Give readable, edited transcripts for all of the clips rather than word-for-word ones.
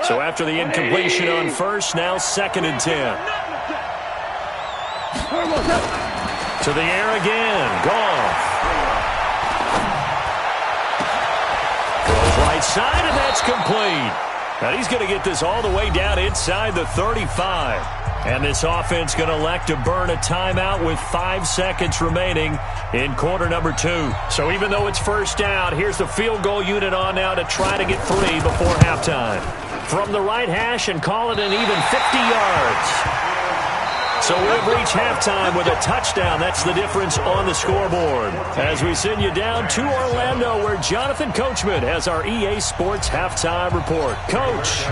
So after the incompletion on first, now 2nd and 10. To the air again. Goff. Throws right side, and that's complete. And he's going to get this all the way down inside the 35. And this offense going to elect to burn a timeout with 5 seconds remaining in quarter number 2. So even though it's first down, here's the field goal unit on now to try to get 3 before halftime. From the right hash and call it an even 50 yards. So we've reached halftime with a touchdown. That's the difference on the scoreboard. As we send you down to Orlando, where Jonathan Coachman has our EA Sports halftime report. Coach,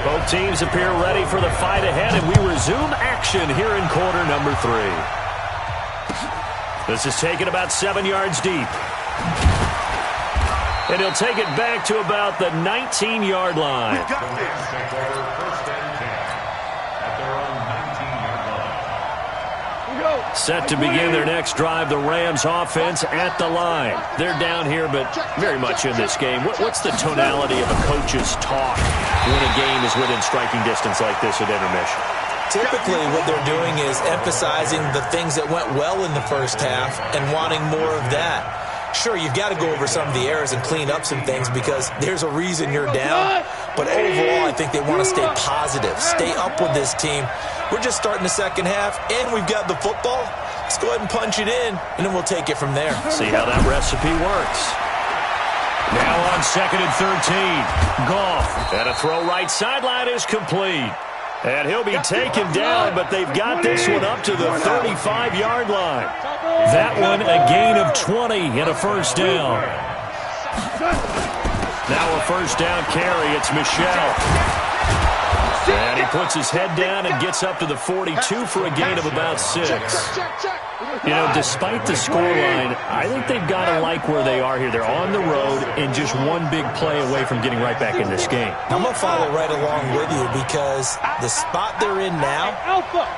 both teams appear ready for the fight ahead, and we resume action here in quarter number 3. This is taken about 7 yards deep. And he'll take it back to about the 19-yard line. Set to begin their next drive, the Rams offense at the line. They're down here, but very much in this game. What's the tonality of a coach's talk when a game is within striking distance like this at intermission? Typically, what they're doing is emphasizing the things that went well in the first half and wanting more of that. Sure, you've got to go over some of the errors and clean up some things because there's a reason you're down. But overall, I think they want to stay positive, stay up with this team. We're just starting the second half, and we've got the football. Let's go ahead and punch it in, and then we'll take it from there. See how that recipe works. Now on 2nd and 13. Goff. And a throw right sideline is complete. And he'll be taken down, but they've got this one up to the 35-yard line. That one a gain of 20 and a first down. Now a first down carry. It's Michel. And he puts his head down and gets up to the 42 for a gain of about 6. You know, despite the scoreline, I think they've got to like where they are here. They're on the road and just one big play away from getting right back in this game. I'm going to follow right along with you because the spot they're in now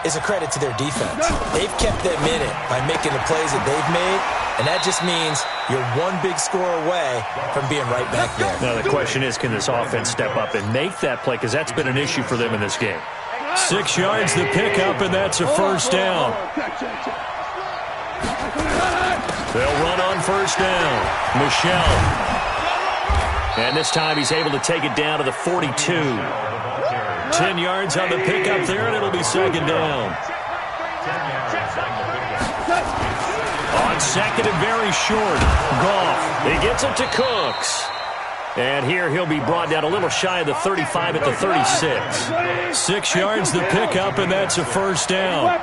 is a credit to their defense. They've kept them in it by making the plays that they've made, and that just means you're one big score away from being right back there. Now the question is, can this offense step up and make that play? Because that's been an issue for them in this game. 6 yards the pickup, and that's a first down. They'll run on first down. Michel. And this time he's able to take it down to the 42. 10 yards on the pickup there, and it'll be second down. On second and very short. Goff. He gets it to Cooks. And here he'll be brought down a little shy of the 35 at the 36. 6 yards the pickup, and that's a first down.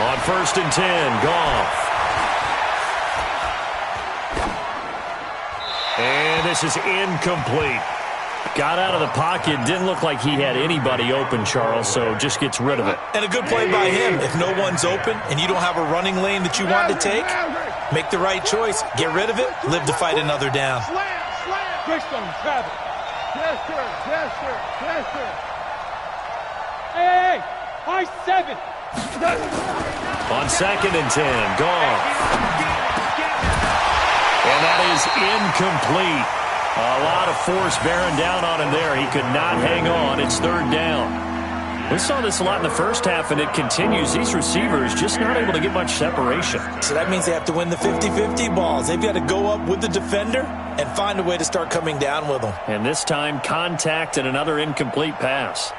On 1st and 10, Goff. And this is incomplete. Got out of the pocket. Didn't look like he had anybody open, Charles, so just gets rid of it. And a good play by him. If no one's open and you don't have a running lane that you want to take, make the right choice. Get rid of it. Live to fight another down. Yes, sir. Yes, sir. Yes, sir. Hey, high 7. On 2nd and 10, Goff. And that is incomplete. A lot of force bearing down on him there. He could not hang on. It's 3rd down. We saw this a lot in the first half, and it continues. These receivers just not able to get much separation. So that means they have to win the 50-50 balls. They've got to go up with the defender and find a way to start coming down with them. And this time, contact and another incomplete pass.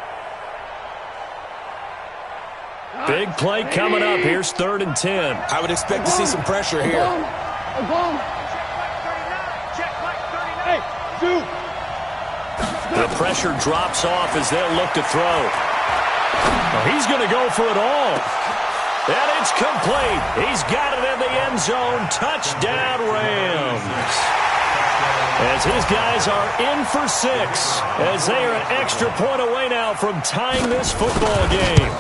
Big play coming up. Here's 3rd and 10. I would expect to see some pressure here. The pressure drops off as they'll look to throw. Well, he's going to go for it all. And it's complete. He's got it in the end zone. Touchdown, Rams. As his guys are in for 6, as they are an extra point away now from tying this football game.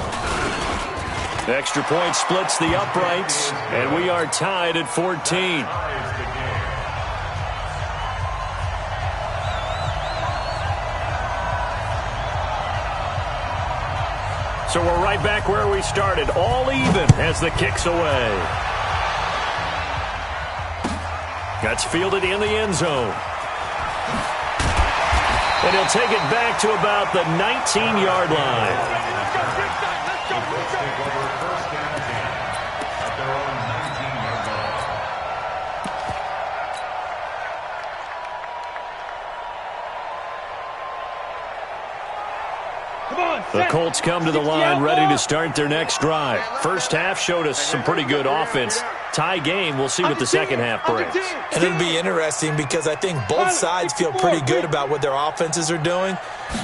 Extra point splits the uprights, and we are tied at 14. So we're right back where we started, all even as the kick's away. That's fielded in the end zone. And he'll take it back to about the 19-yard line. Let's go, big time. Let's go, let's go. First down again at their own 19-yard line. Come on, The Colts come to the line ready to start their next drive. First half showed us some pretty good offense. Tie game. We'll see what the second half brings. And it'll be interesting because I think both sides feel pretty good about what their offenses are doing.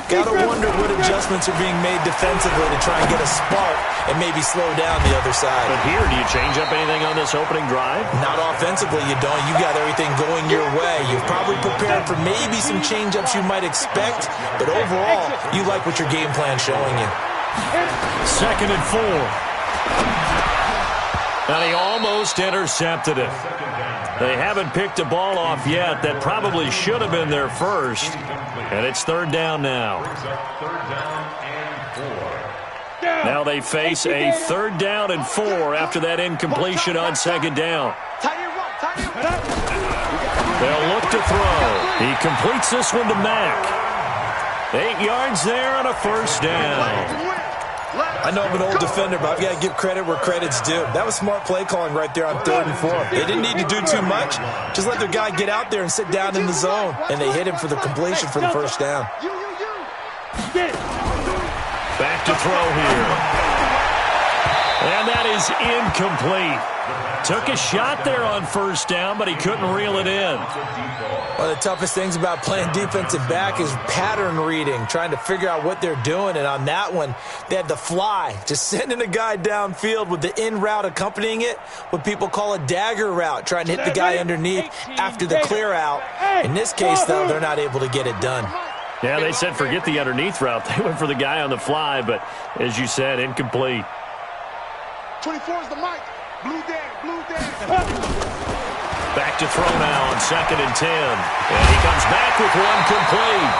Got to wonder what adjustments are being made defensively to try and get a spark and maybe slow down the other side. But here, do you change up anything on this opening drive? Not offensively, you don't. You got everything going your way. You've probably prepared for maybe some change-ups you might expect, but overall, you like what your game plan's showing you. 2nd and 4. And he almost intercepted it. They haven't picked a ball off yet. That probably should have been their first. And it's 3rd down now. Now they face a 3rd down and 4 after that incompletion on 2nd down. They'll look to throw. He completes this one to Mack. 8 yards there on a 1st down. I know I'm an old defender, but I've got to give credit where credit's due. That was smart play calling right there on 3rd and 4. They didn't need to do too much. Just let their guy get out there and sit down in the zone. And they hit him for the completion for the 1st down. Back to throw here. And that is incomplete. Took a shot there on 1st down, but he couldn't reel it in. One of the toughest things about playing defensive back is pattern reading, trying to figure out what they're doing. And on that one, they had the fly, just sending a guy downfield with the in route accompanying it, what people call a dagger route, trying to hit the guy underneath after the clear out. In this case, though, they're not able to get it done. Yeah, they said forget the underneath route. They went for the guy on the fly, but as you said, incomplete. 24 is the mic. Blue Dan, blue Dan. Back to throw now on 2nd and 10. And he comes back with one complete.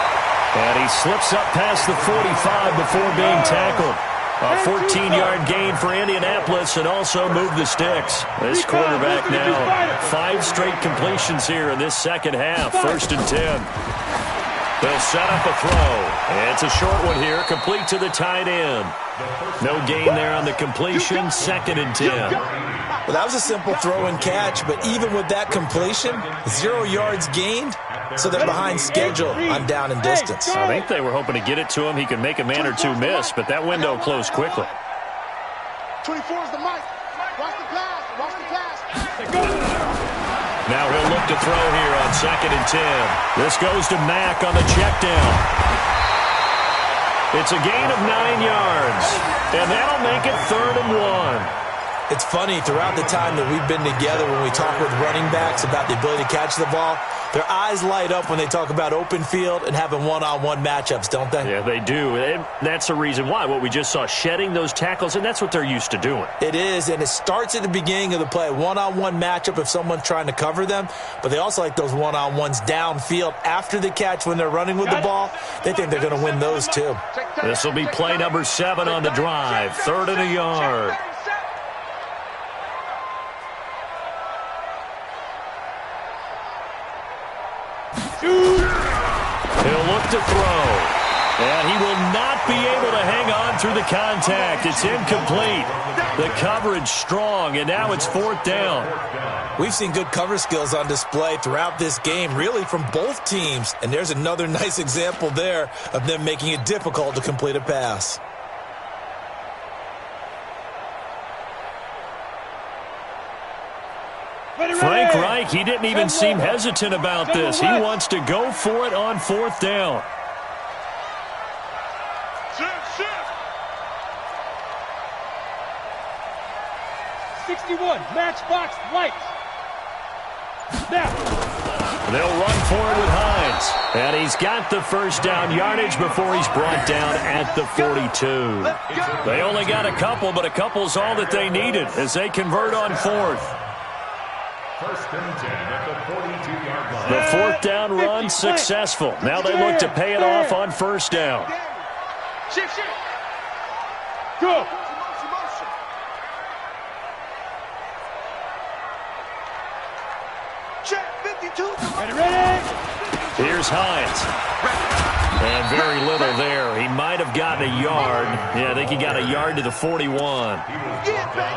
And he slips up past the 45 before being tackled. A 14-yard gain for Indianapolis and also moved the sticks. This quarterback now 5 straight completions here in this second half. 1st and 10. They'll set up a throw. It's a short one here, complete to the tight end. No gain there on the completion, 2nd and 10. Well, that was a simple throw and catch, but even with that completion, 0 yards gained, so they're behind schedule on down and distance. I think they were hoping to get it to him. He could make a man or two miss, but that window closed quickly. 24 is the mic. Watch the pass. Watch the pass. Now he'll look to throw here on 2nd and 10. This goes to Mack on the check down. It's a gain of 9 yards, and that'll make it 3rd and 1. It's funny, throughout the time that we've been together, when we talk with running backs about the ability to catch the ball, their eyes light up when they talk about open field and having one-on-one matchups, don't they? Yeah, they do. And that's the reason why. What we just saw, shedding those tackles, and that's what they're used to doing. It is, and it starts at the beginning of the play. One-on-one matchup if someone's trying to cover them, but they also like those one-on-ones downfield after the catch when they're running with the ball. They think they're going to win those, too. This will be play number 7 on the drive. 3rd and a yard. He'll look to throw. And he will not be able to hang on through the contact. It's incomplete. The coverage strong, and now it's 4th down. We've seen good cover skills on display throughout this game, really from both teams. And there's another nice example there of them making it difficult to complete a pass. Frank Reich, he didn't even seem hesitant about this. He wants to go for it on 4th down. 61, matchbox lights. Now. They'll run for it with Hines. And he's got the 1st down yardage before he's brought down at the 42. They only got a couple, but a couple's all that they needed as they convert on 4th. 1st and 10 at the 42-yard line. The 4th down run successful. Now they look to pay it off on 1st down. Shift. Go. Check 52. Ready. Here's Hines. And very little there. He might have gotten a yard. Yeah, I think he got a yard to the 41.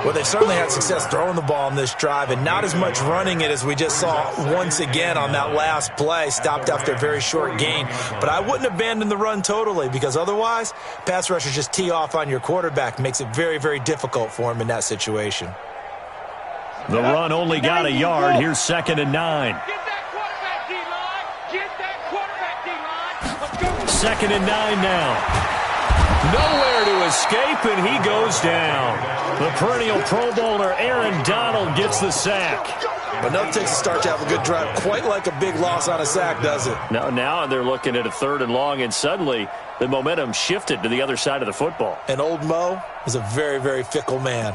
Well, they certainly had success throwing the ball in this drive and not as much running it as we just saw once again on that last play. Stopped after a very short gain. But I wouldn't abandon the run totally because otherwise, pass rushers just tee off on your quarterback. Makes it very, very difficult for him in that situation. The run only got a yard. Here's 2nd and 9. 2nd and 9 now. Nowhere to escape, and he goes down. The perennial Pro Bowler Aaron Donald gets the sack. But nothing takes a start to have a good drive quite like a big loss on a sack, does it? Now they're looking at a 3rd and long, and suddenly the momentum shifted to the other side of the football. And old Mo is a very, very fickle man.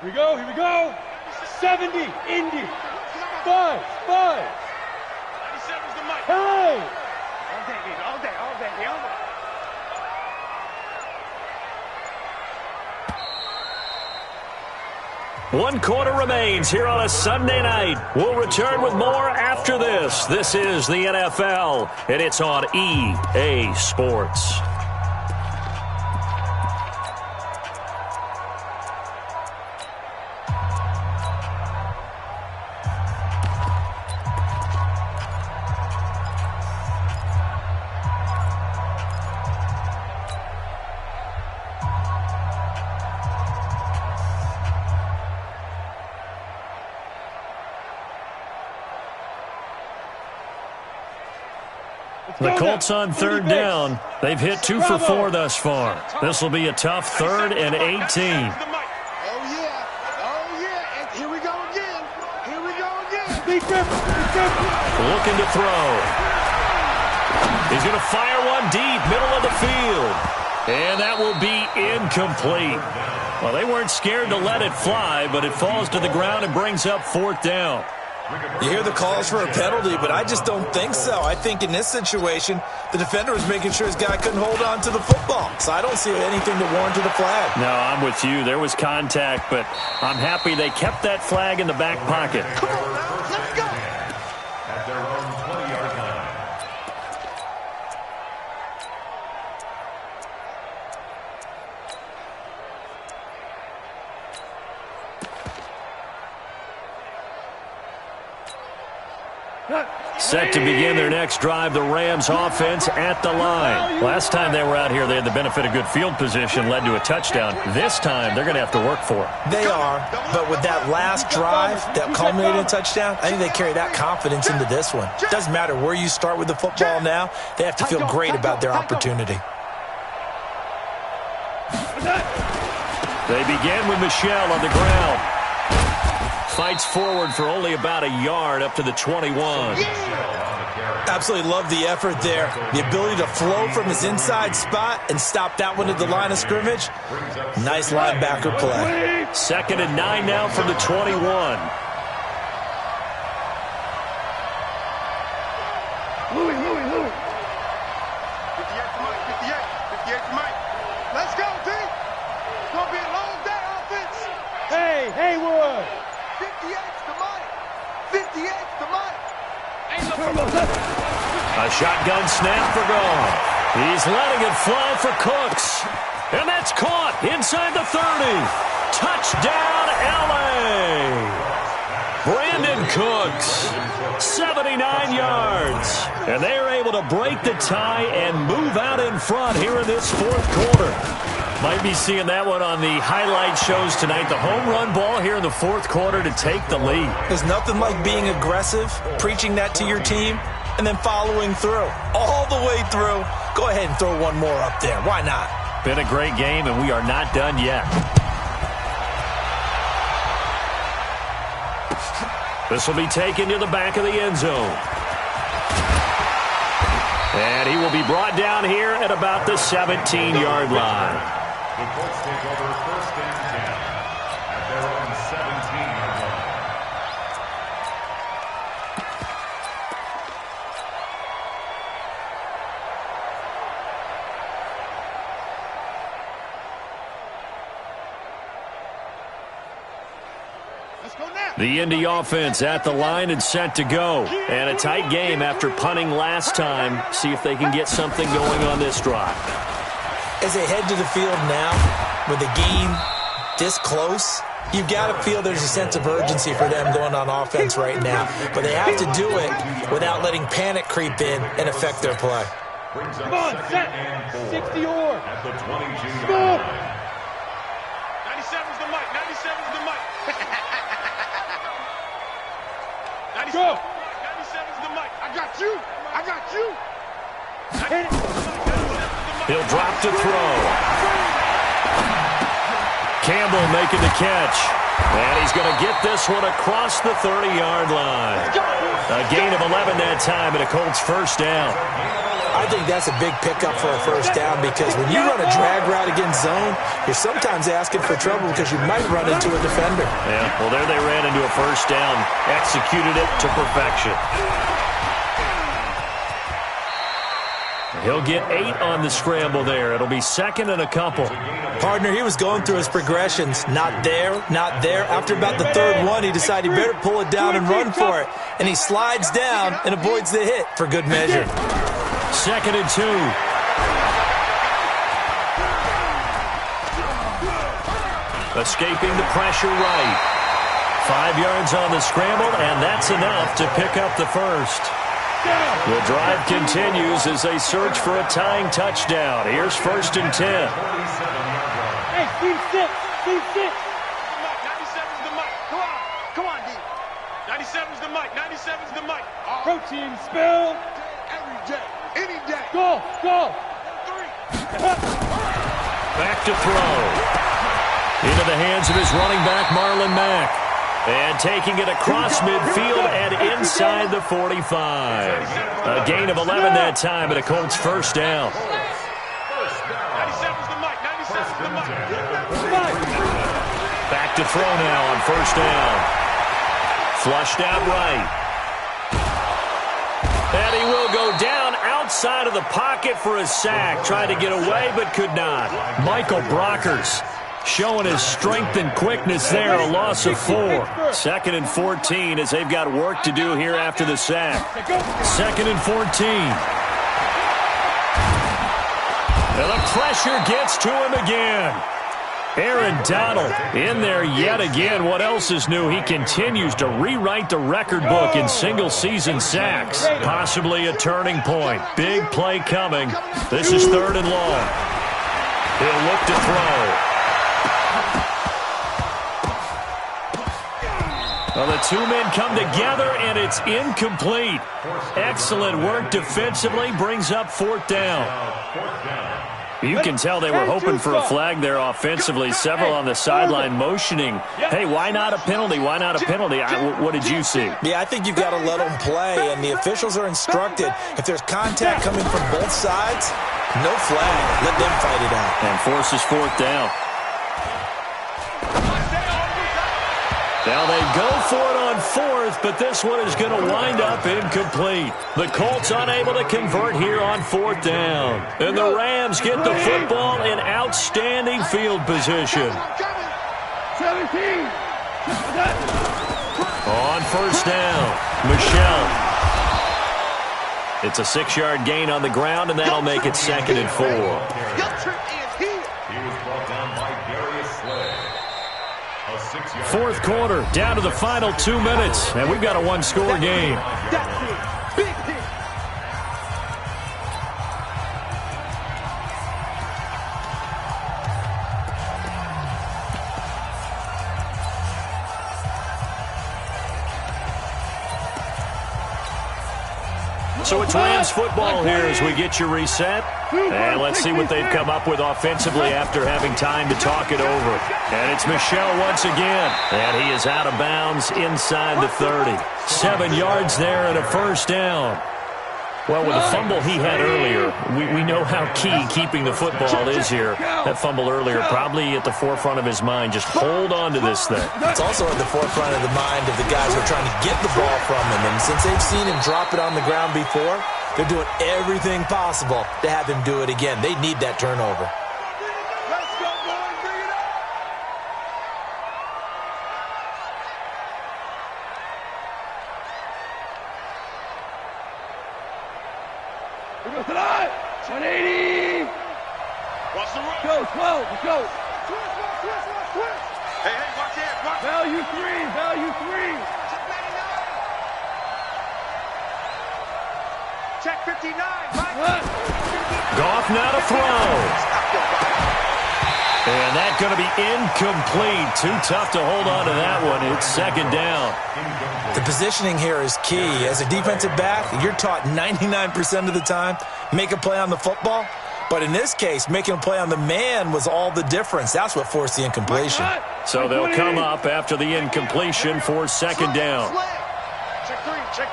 Here we go. 70, Indy. 5. 97's the mic. Hey! All day. One quarter remains here on a Sunday night. We'll return with more after this. This is the NFL, and it's on EA Sports. The Colts on 3rd down. They've hit 2 for 4 thus far. This will be a tough 3rd and 18. Oh, yeah. And here we go again. Be careful. Looking to throw. He's going to fire one deep, middle of the field. And that will be incomplete. Well, they weren't scared to let it fly, but it falls to the ground and brings up 4th down. You hear the calls for a penalty, but I just don't think so. I think in this situation, the defender was making sure his guy couldn't hold on to the football. So I don't see anything to warrant the flag. No, I'm with you. There was contact, but I'm happy they kept that flag in the back pocket. Come on now, let's go. At their own 20-yard line. Set to begin their next drive, the Rams offense at the line. Last time they were out here, they had the benefit of good field position, led to a touchdown. This time, they're going to have to work for it. They are, but with that last drive that culminated in a touchdown, I think they carry that confidence into this one. Doesn't matter where you start with the football now, they have to feel great about their opportunity. They begin with Michelle on the ground. Fights forward for only about a yard up to the 21. Absolutely love the effort there. The ability to flow from his inside spot and stop that one at the line of scrimmage. Nice linebacker play. 2nd and 9 now from the 21. Louis. 58 to Mike. Let's go, D. It's going to be a long day, offense. Hey, Haywood. 58 to Mike. A shotgun snap for Goff. He's letting it fly for Cooks. And that's caught inside the 30. Touchdown, L.A. Brandon Cooks, 79 yards. And they are able to break the tie and move out in front here in this 4th quarter. Might be seeing that one on the highlight shows tonight. The home run ball here in the 4th quarter to take the lead. There's nothing like being aggressive, preaching that to your team, and then following through. All the way through. Go ahead and throw one more up there. Why not? Been a great game, and we are not done yet. This will be taken to the back of the end zone. And he will be brought down here at about the 17-yard line. The Colts take over 1st and 10 at their own 17-yard line. The Indy offense at the line and set to go. And a tight game after punting last time. See if they can get something going on this drive. As they head to the field now, with the game this close, you've got to feel there's a sense of urgency for them going on offense right now. But they have to do it without letting panic creep in and affect their play. Come on, set. 60 or. At the 22. Score. 97's the mic. 97's the mic. Go. 97's the mic. I got you. I got you. Hit it. He'll drop to throw. Campbell making the catch. And he's going to get this one across the 30-yard line. A gain of 11 that time and a Colts first down. I think that's a big pickup for a first down because when you run a drag route against zone, you're sometimes asking for trouble because you might run into a defender. Yeah, well, there they ran into a first down, executed it to perfection. He'll get 8 on the scramble there. It'll be second and a couple. Partner, he was going through his progressions. Not there, not there. After about the third one, he decided he better pull it down and run for it. And he slides down and avoids the hit for good measure. Second and 2. Escaping the pressure right. 5 yards on the scramble, and that's enough to pick up the first. The drive continues as they search for a tying touchdown. Here's first and 10. Hey, C6. 97's the mic. Come on, D. 97's the mic. 97's the mic. Protein spill. Every day. Any day. Go. 3. Back to throw. Into the hands of his running back, Marlon Mack. And taking it across midfield and inside the 45. A gain of 11 that time and a Colts first down. 97's the mic. 97's the mic. Back to throw now on first down. Flushed out right. And he will go down outside of the pocket for a sack. Tried to get away but could not. Michael Brockers showing his strength and quickness there, a loss of 4. Second and 14 as they've got work to do here after the sack. Second and 14. And the pressure gets to him again. Aaron Donald in there yet again. What else is new? He continues to rewrite the record book in single-season sacks. Possibly a turning point. Big play coming. This is third and long. He'll look to throw. Well, the two men come together, and it's incomplete. Excellent work defensively, brings up fourth down. You can tell they were hoping for a flag there offensively. Several on the sideline motioning, hey, why not a penalty? Why not a penalty? What did you see? Yeah, I think you've got to let them play, and the officials are instructed. If there's contact coming from both sides, no flag. Let them fight it out. And forces fourth down. Now they go for it on fourth, but this one is going to wind up incomplete. The Colts unable to convert here on fourth down. And the Rams get the football in outstanding field position. 17. On first down, Michelle. It's a 6-yard gain on the ground, and that'll make it second and 4. He was brought down by Darius Slay. Fourth quarter, down to the final 2 minutes, and we've got a one-score game. That's it. Big hit. So it's Rams football here as we get you reset. And let's see what they've come up with offensively after having time to talk it over. And it's Michelle once again. And he is out of bounds inside the 30. 7 yards there and a first down. Well, with the fumble he had earlier, we know how key keeping the football is here. That fumble earlier probably at the forefront of his mind. Just hold on to this thing. It's also at the forefront of the mind of the guys who are trying to get the ball from him. And since they've seen him drop it on the ground before, they're doing everything possible to have him do it again. They need that turnover. Let's go, boys. Bring it up. tonight. 180. Watch the road. Go, 12. Let's go. Twist. Hey, watch it. Watch it. Value 3. Value 3. Check 59. Goff now to throw. And that's going to be incomplete. Too tough to hold on to that one. It's second down. The positioning here is key. As a defensive back, you're taught 99% of the time, make a play on the football. But in this case, making a play on the man was all the difference. That's what forced the incompletion. So they'll come up after the incompletion for second down. Check three. Check.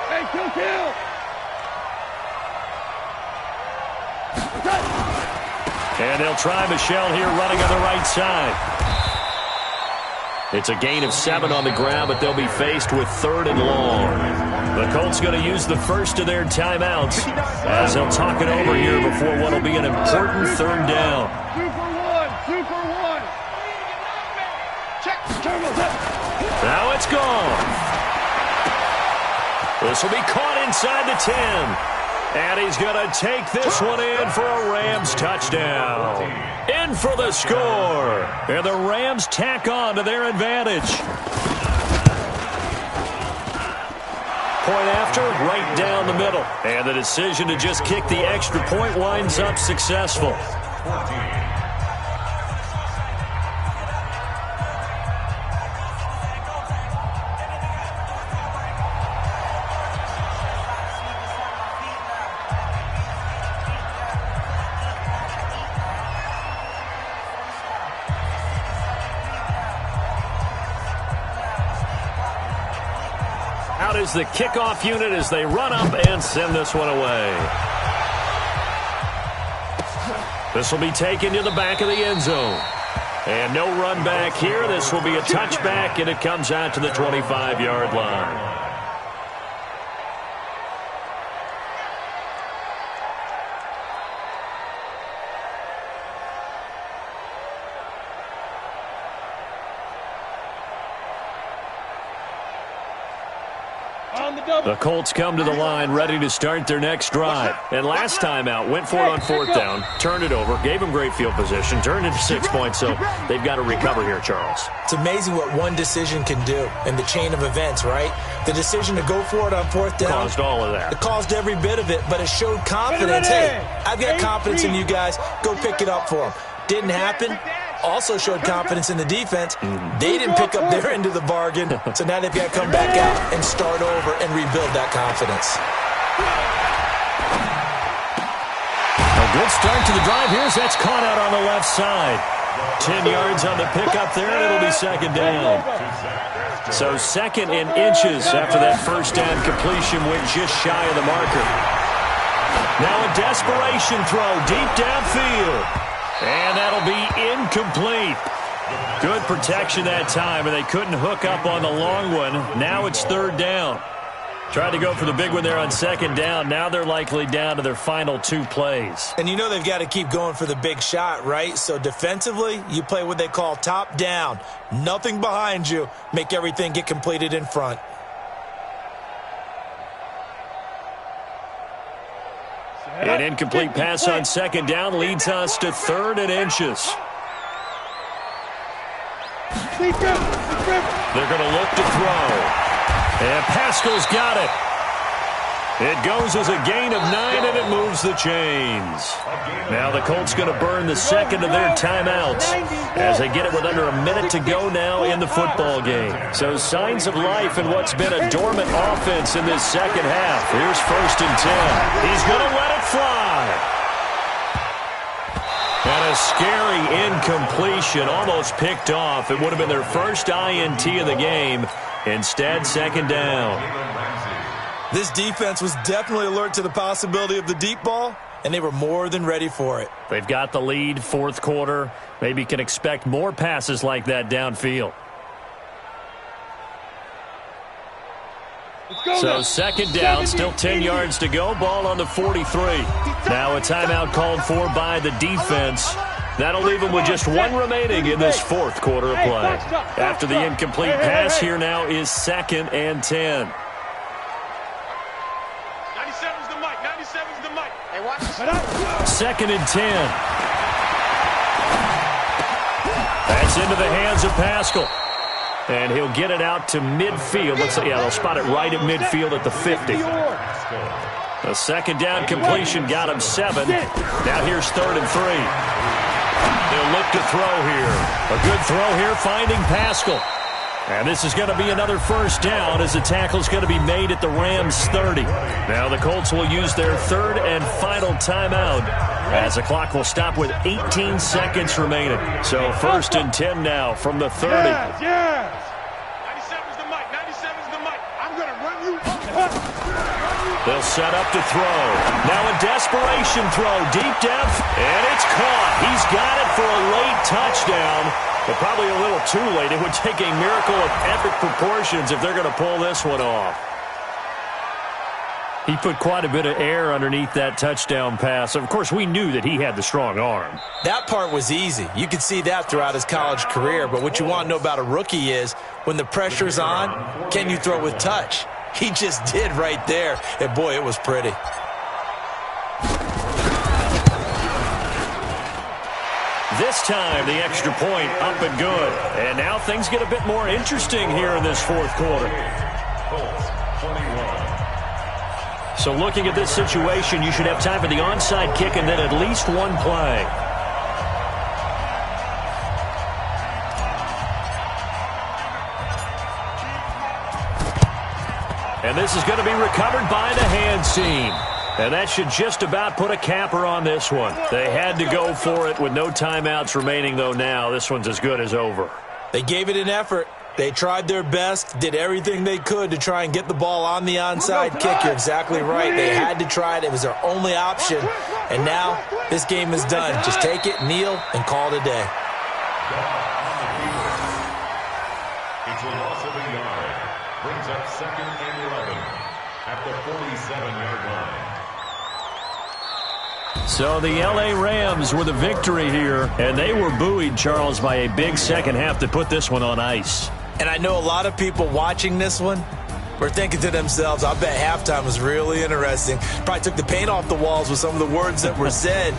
Hey, kill. And they'll try Michelle here running on the right side. It's a gain of 7 on the ground, but they'll be faced with 3rd and long. The Colts going to use the first of their timeouts as they'll talk it over here before what will be an important 3rd down. 2 for 1. Check. Now it's gone. This will be caught inside the 10. And he's going to take this one in for a Rams touchdown. In for the score. And the Rams tack on to their advantage. Point after, right down the middle. And the decision to just kick the extra point winds up successful. Out is the kickoff unit as they run up and send this one away. This will be taken to the back of the end zone. And no run back here. This will be a touchback, and it comes out to the 25-yard line. The Colts come to the line ready to start their next drive. And last time out, went for it on 4th down, turned it over, gave them great field position, turned it to 6 points, so they've got to recover here, Charles. It's amazing what one decision can do in the chain of events, right? The decision to go for it on 4th down. Caused all of that. It caused every bit of it, but it showed confidence. Hey, I've got confidence in you guys. Go pick it up for them. Didn't happen. Also showed confidence in the defense. They didn't pick up their end of the bargain, so now they've got to come back out and start over and rebuild that confidence. A good start to the drive here as that's caught out on the left side. 10 yards on the pickup there, and it'll be second down. So 2nd and inches after that first down completion went just shy of the marker. Now a desperation throw deep downfield. And that'll be incomplete. Good protection that time, and they couldn't hook up on the long one. Now it's 3rd down. Tried to go for the big one there on 2nd down. Now they're likely down to their final 2 plays. And you know they've got to keep going for the big shot, right? So defensively, you play what they call top down. Nothing behind you. Make everything get completed in front. An incomplete pass on 2nd down leads us to 3rd and inches. They're going to look to throw. And Pascal's got it. It goes as a gain of 9, and it moves the chains. Now the Colts going to burn the 2nd of their timeouts as they get it with under a minute to go now in the football game. So signs of life in what's been a dormant offense in this second half. Here's 1st and 10. He's going to let it fly. And a scary incompletion, almost picked off. It would have been their first INT of the game. Instead, 2nd down. This defense was definitely alert to the possibility of the deep ball, and they were more than ready for it. They've got the lead, 4th quarter. Maybe can expect more passes like that downfield. So 2nd down, still 10 yards to go. Ball on the 43. Now a timeout called for by the defense. That'll leave them with just 1 remaining in this 4th quarter of play. After the incomplete pass, here now is 2nd and 10. 2nd and 10. That's into the hands of Pascal. And he'll get it out to midfield. They'll spot it right at midfield at the 50. A 2nd down completion got him 7. Now here's 3rd and 3. They'll look to throw here. A good throw here, finding Pascal. And this is going to be another 1st down as the tackle's going to be made at the Rams' 30. Now the Colts will use their 3rd and final timeout as the clock will stop with 18 seconds remaining. So 1st and 10 now from the 30. Yes. 97's the mic. 97's the mic. I'm going to run you up. They'll set up to throw. Now a desperation throw, deep depth, and it's caught. He's got it for a late touchdown, but probably a little too late. It would take a miracle of epic proportions if they're going to pull this one off. He put quite a bit of air underneath that touchdown pass. Of course, we knew that he had the strong arm. That part was easy. You could see that throughout his college career, but what you want to know about a rookie is when the pressure's on, can you throw with touch? He just did right there, and boy, it was pretty. This time, the extra point up and good. And now things get a bit more interesting here in this 4th quarter. So looking at this situation, you should have time for the onside kick and then at least one play. And this is going to be recovered by the hands team. And that should just about put a capper on this one. They had to go for it with no timeouts remaining, though now. This one's as good as over. They gave it an effort. They tried their best, did everything they could to try and get the ball on the onside kick. You're exactly right. They had to try it. It was their only option. And now this game is done. Just take it, kneel, and call it a day. It's a loss of a yard. Brings up 2nd and 11 at the 47-yard line. So the L.A. Rams with a victory here, and they were buoyed, Charles, by a big second half that put this one on ice. And I know a lot of people watching this one were thinking to themselves, I bet halftime was really interesting. Probably took the paint off the walls with some of the words that were said.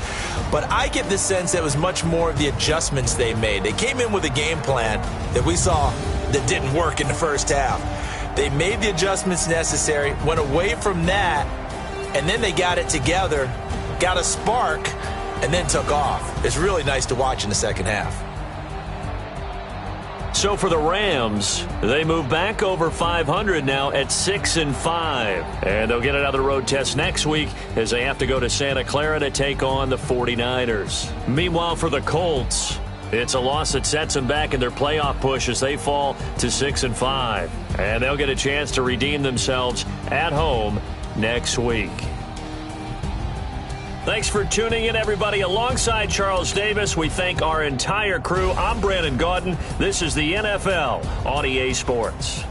But I get the sense that it was much more of the adjustments they made. They came in with a game plan that we saw that didn't work in the 1st half. They made the adjustments necessary, went away from that, and then they got it together, got a spark, and then took off. It's really nice to watch in the 2nd half. So for the Rams, they move back over 500 now at 6-5. And they'll get another road test next week as they have to go to Santa Clara to take on the 49ers. Meanwhile, for the Colts, it's a loss that sets them back in their playoff push as they fall to 6-5. And they'll get a chance to redeem themselves at home next week. Thanks for tuning in, everybody. Alongside Charles Davis, we thank our entire crew. I'm Brandon Gaudin. This is the NFL on EA Sports.